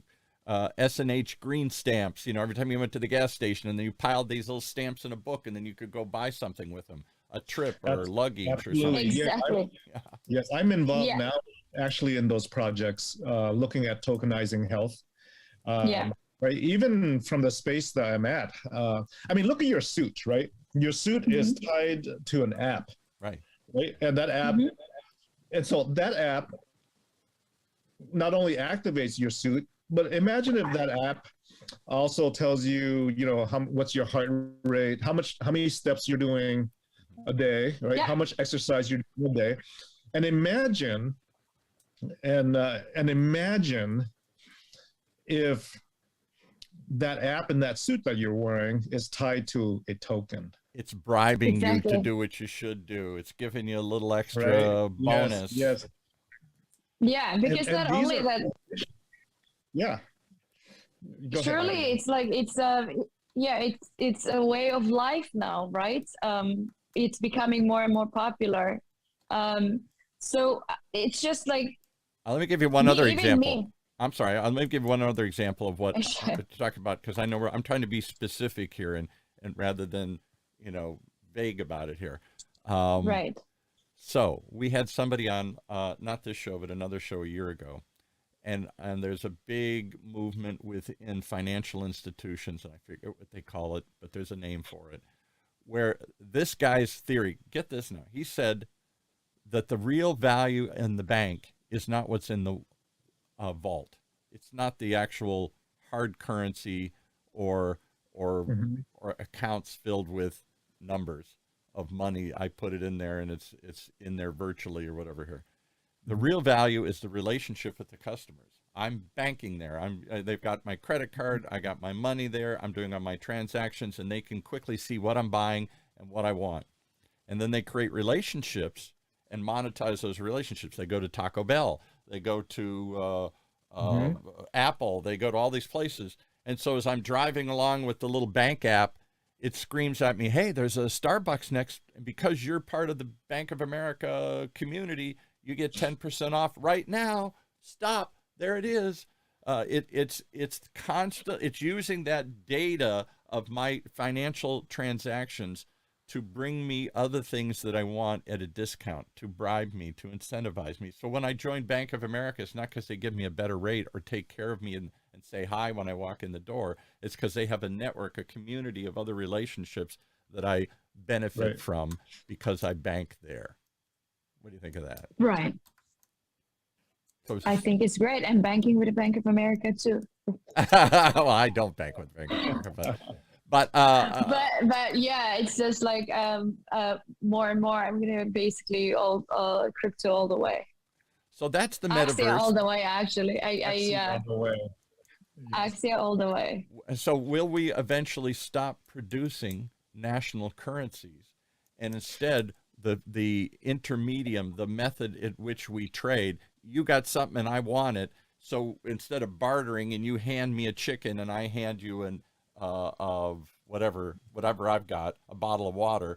S&H green stamps. Every time you went to the gas station, and then you piled these little stamps in a book, and then you could go buy something with them, a trip or luggage or something. Exactly. Yes, I'm involved now, actually, in those projects, looking at tokenizing health. Right, even from the space that I'm at. I mean, look at your suit, right? Your suit is tied to an app. Right. Right, and that app, and so that app not only activates your suit, but imagine if that app also tells you, what's your heart rate, how many steps you're doing a day, right? Yeah. How much exercise you're doing a day, and imagine if that app and that suit that you're wearing is tied to a token. It's bribing you to do what you should do. It's giving you a little extra bonus. Yes. Yeah, because not only that. Yeah. Surely it's like it's a way of life now, right? It's becoming more and more popular. So it's just like. Let me give you one other example. I'm sorry. Let me give you one other example of what I'm talking about, because I know I'm trying to be specific here and rather than vague about it here. Right. So we had somebody on, not this show, but another show a year ago. And there's a big movement within financial institutions, and I forget what they call it, but there's a name for it, where this guy's theory, get this now, he said that the real value in the bank is not what's in the vault. It's not the actual hard currency or accounts filled with numbers of money. I put it in there and it's in there virtually or whatever here. The real value is the relationship with the customers. I'm banking there. They've got my credit card. I got my money there. I'm doing all my transactions, and they can quickly see what I'm buying and what I want. And then they create relationships and monetize those relationships. They go to Taco Bell. They go to Apple. They go to all these places. And so as I'm driving along with the little bank app, it screams at me, hey, there's a Starbucks next. And because you're part of the Bank of America community, you get 10% off right now. Stop. There it is. It's constant. It's using that data of my financial transactions to bring me other things that I want at a discount, to bribe me, to incentivize me. So when I join Bank of America, it's not because they give me a better rate or take care of me and say hi when I walk in the door. It's because they have a network, a community of other relationships that I benefit from because I bank there. What do you think of that? Right. So I think it's great. I'm banking with the Bank of America too. well, I don't bank with Bank of America, but yeah, it's just like more and more. I'm gonna basically all crypto all the way. So that's the Axia metaverse. all the way, actually. Axia all the way. Axia all the way. So will we eventually stop producing national currencies, and instead the intermedium, the method at which we trade, you got something and I want it, so instead of bartering and you hand me a chicken and I hand you an of whatever I've got, a bottle of water,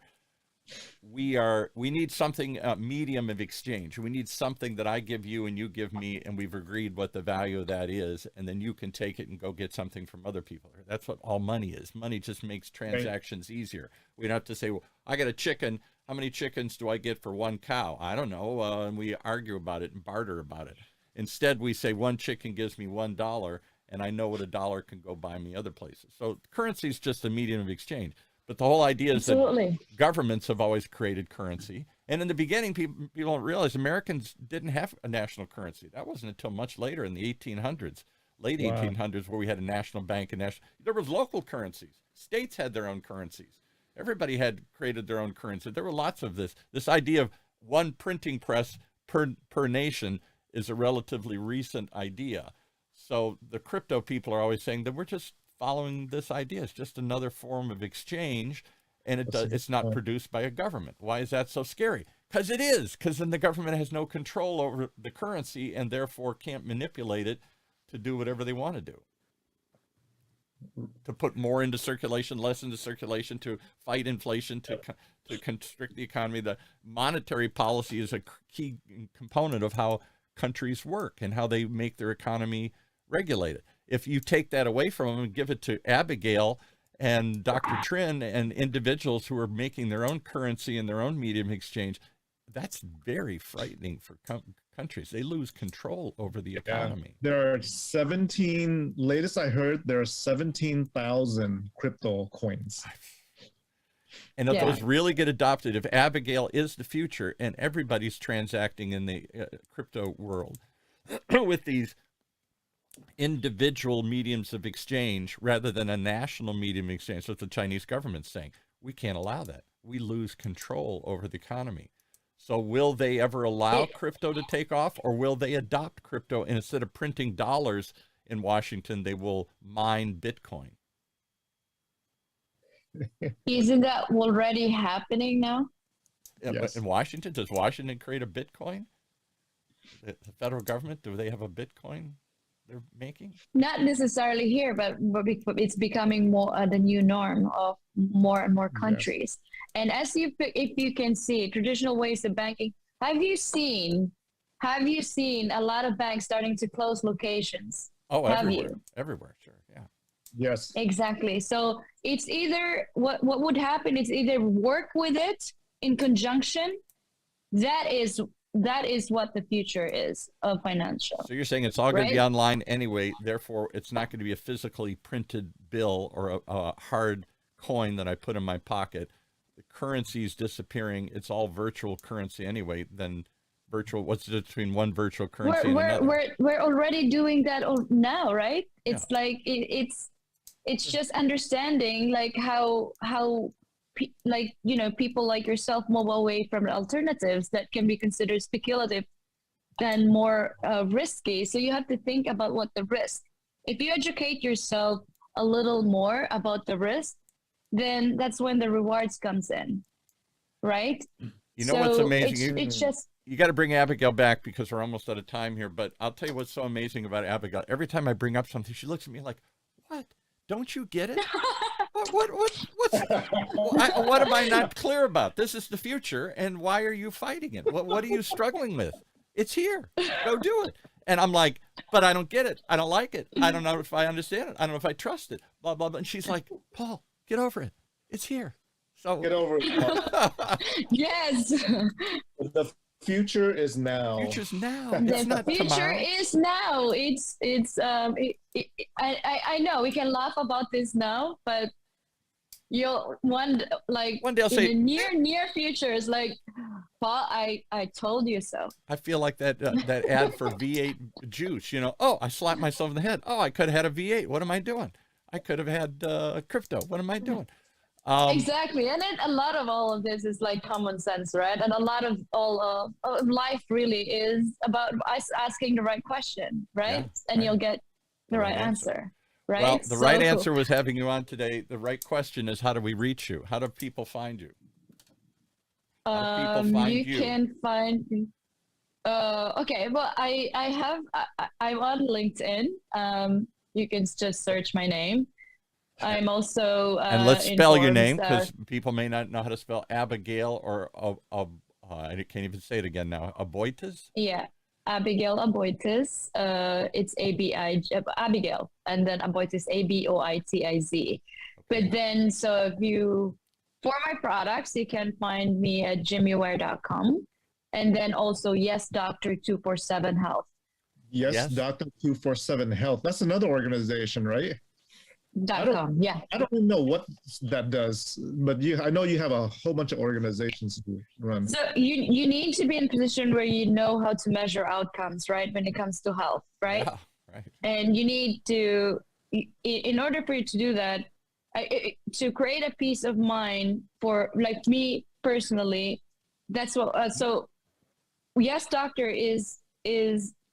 we need something, medium of exchange. We need something that I give you and you give me, and we've agreed what the value of that is, and then you can take it and go get something from other people. That's what all money is. Money just makes transactions easier. We don't have to say, well, I got a chicken. How many chickens do I get for one cow? I don't know. And we argue about it and barter about it. Instead, we say one chicken gives me $1, and I know what $1 can go buy me other places. So currency is just a medium of exchange. But the whole idea is that governments have always created currency. And in the beginning, people don't realize Americans didn't have a national currency. That wasn't until much later in the 1800s, late 1800s, where we had a national bank. There was local currencies. States had their own currencies. Everybody had created their own currency. There were lots of this. This idea of one printing press per nation is a relatively recent idea. So the crypto people are always saying that we're just following this idea. It's just another form of exchange, and it's not produced by a government. Why is that so scary? Because it is, because then the government has no control over the currency and therefore can't manipulate it to do whatever they want to do. To put more into circulation, less into circulation, to fight inflation, to constrict the economy. The monetary policy is a key component of how countries work and how they make their economy regulated. If you take that away from them and give it to Abigail and Dr. Trinh and individuals who are making their own currency and their own medium exchange, that's very frightening for countries. They lose control over the economy. There are latest I heard, there are 17,000 crypto coins. And if those really get adopted, if Abigail is the future and everybody's transacting in the crypto world with these individual mediums of exchange rather than a national medium of exchange, that's what the Chinese government's saying. We can't allow that. We lose control over the economy. So will they ever allow crypto to take off, or will they adopt crypto and instead of printing dollars in Washington, they will mine Bitcoin? Isn't that already happening now? Yes. In Washington, does Washington create a Bitcoin? The federal government, do they have a Bitcoin they're making? Not necessarily here, but it's becoming more the new norm of more and more countries. Yes. And if you can see traditional ways of banking, have you seen a lot of banks starting to close locations? Oh, everywhere, sure, yeah. Yes, exactly. So it's either what would happen is either work with it in conjunction. That is what the future is of financial. So you're saying it's all going to be online anyway, therefore it's not going to be a physically printed bill or a hard coin that I put in my pocket. The currency is disappearing. It's all virtual currency anyway. Then virtual, what's the difference between one virtual currency and another? We're already doing that now, right? It's like it's just understanding like how people like yourself move away from alternatives that can be considered speculative and more risky. So you have to think about what the risk. If you educate yourself a little more about the risk, then that's when the rewards comes in, right? You know what's amazing? You got to bring Abigail back because we're almost out of time here. But I'll tell you what's so amazing about Abigail. Every time I bring up something, she looks at me like, "What? Don't you get it? What am I not clear about? This is the future, and why are you fighting it? What are you struggling with? It's here. Go do it." And I'm like, "But I don't get it. I don't like it. I don't know if I understand it. I don't know if I trust it. Blah blah blah." And she's like, "Paul, get over it. It's here. So Get over it. Yes. The future is now. future's now. It's The not future tomorrow. is now. I know we can laugh about this now, but you'll one day I'll in say, the near future is like, Paul, I told you so. I feel like that ad for V8 juice. Oh, I slapped myself in the head. Oh, I could have had a V8. What am I doing? I could have had crypto. What am I doing? Exactly, and a lot of all of this is like common sense, right? And a lot of all of life really is about us asking the right question, right? Yeah, and right. you'll get the right right answer, right? Well, the right So- answer was having you on today. The right question is, how do we reach you? How do people find you? How do people find you you? can find okay, well, I'm on LinkedIn. You can just search my name. I'm also And let's spell your informed, name, because people may not know how to spell Abigail or I can't even say it again now. Aboitiz? yeah, Abigail Aboitiz. It's Abigail, and then Aboitiz, Aboitiz. But then, so for my products, you can find me at jimmyware.com, and then also Yes Doctor 247 Health. Yes, Doctor 247 Health. That's another organization, right? .com. Yeah. I don't even know what that does, but I know you have a whole bunch of organizations to run. So you need to be in a position where you know how to measure outcomes, right? When it comes to health, right? Yeah, right. And you need to, in order for you to do that, to create a peace of mind for like me personally, that's what. So, Yes Doctor is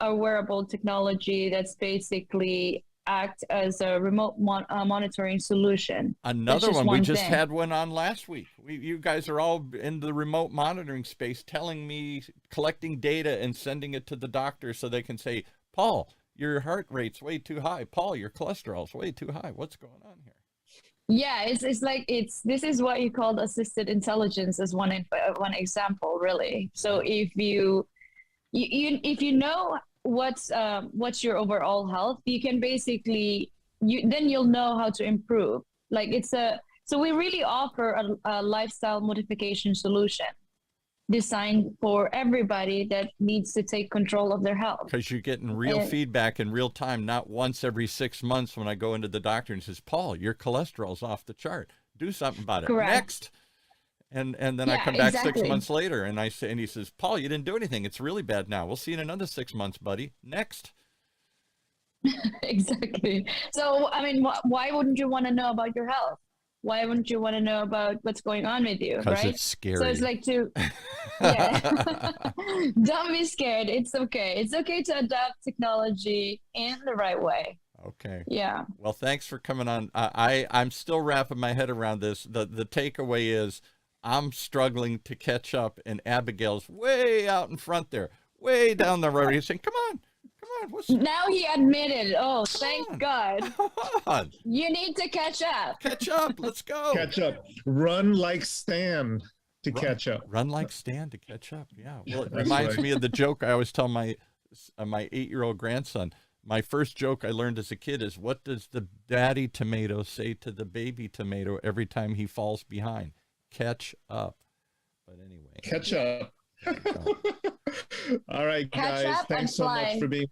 a wearable technology that's basically act as a remote monitoring solution. Another one. We just thing. had one on last week. You guys are all in the remote monitoring space, telling me, collecting data and sending it to the doctor so they can say, Paul, your heart rate's way too high. Paul, your cholesterol's way too high. What's going on here? Yeah, it's like this is what you call assisted intelligence as one example, really. So if you know what's your overall health, you can basically then you'll know how to improve. So we really offer a lifestyle modification solution designed for everybody that needs to take control of their health. Because you're getting real feedback in real time, not once every 6 months when I go into the doctor and says, Paul, your cholesterol's off the chart. Do something about it. Correct. Next. And then I come back exactly. 6 months later and he says, Paul, you didn't do anything. It's really bad now. We'll see you in another 6 months, buddy. Next. Exactly. So, I mean, why wouldn't you want to know about your health? Why wouldn't you want to know about what's going on with you, right? It's scary. So it's like yeah. Don't be scared. It's okay. It's okay to adopt technology in the right way. Okay. Yeah. Well, thanks for coming on. I'm still wrapping my head around this. The takeaway is I'm struggling to catch up, and Abigail's way out in front there, way down the road. He's saying, come on. Now he admitted. Oh, thank God. Come on. You need to catch up. Catch up. Let's go. Catch up. Run like Stan to catch up. Run like Stan to catch up. Yeah. Well, it That's reminds right. me of the joke I always tell my 8-year-old grandson. My first joke I learned as a kid is, what does the daddy tomato say to the baby tomato every time he falls behind? Catch up. But anyway. Catch up. All right, Catch guys. up Thanks and so fly. much for being.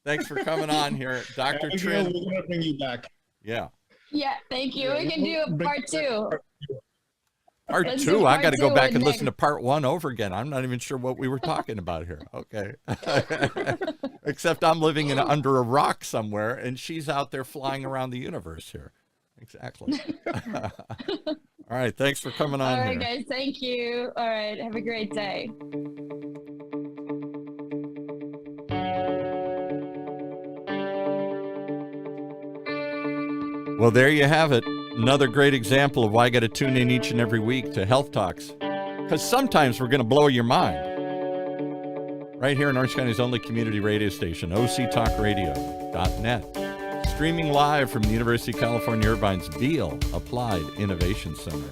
Thanks for coming on here, Dr. Abigail, Trinh. we're gonna bring you back. Yeah. Yeah, thank you. We can do a part 2. Part Let's 2. do I part got to go 2 back with and listen to Nick. part 1 over again. I'm not even sure what we were talking about here. Okay. Except I'm living under a rock somewhere, and she's out there flying around the universe here. Exactly. All right. Thanks for coming on All right, here. guys. Thank you. All right. Have a great day. Well, there you have it. Another great example of why I got to tune in each and every week to Health Talks. Because sometimes we're going to blow your mind. Right here in Orange County's only community radio station, octalkradio.net. Streaming live from the University of California, Irvine's Beale Applied Innovation Center.